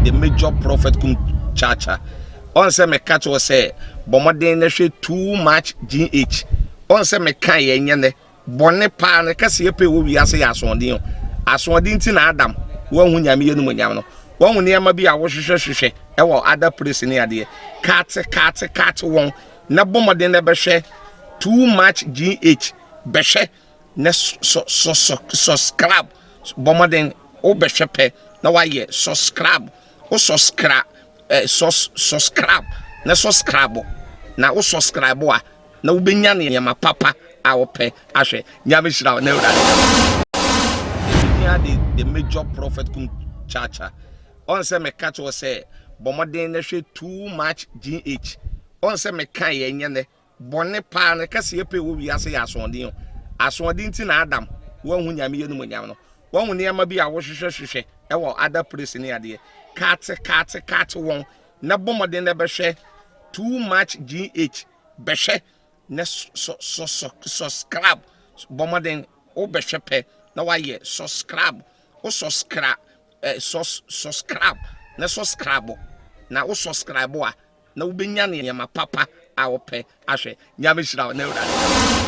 the major prophet Kumchacha. On say me catch was say bomoden na hwe too much GH. On say me kan ye nyane bone pa na kase pe wo wiase ya asondin asondin ti na Adam wo hu nyame yenu nyam no wo hu ne ma bi a wo hwehwehwehwe e wo other place ni ade cat won na bomoden na be hwe too much GH be hwe na subscribe bomoden o be hwe pe na wa ye subscribe o subscribe subscribe na subscribe na o subscribe a na wo benya ne yama papa a wo pe ahwe nyame shira na ura the major prophet Kumchacha on say me catch was say bomoden na hwe too much GH on say me kan ye nyane bone pa na kase pe wo wiase ya asondin ti na Adam wo hu nyame yenu nyam no wo hu ne ma bi a wo hwehwehwehwe e wo other place ni ade cat won na bomoden na be hwe too much GH be hwe na subscribe bomoden o be hwe pe na wa ye subscribe o subscribe subscribe na subscribe na o subscribe a na wo benya ne yama papa a wo pe ahwe nyame shira na ura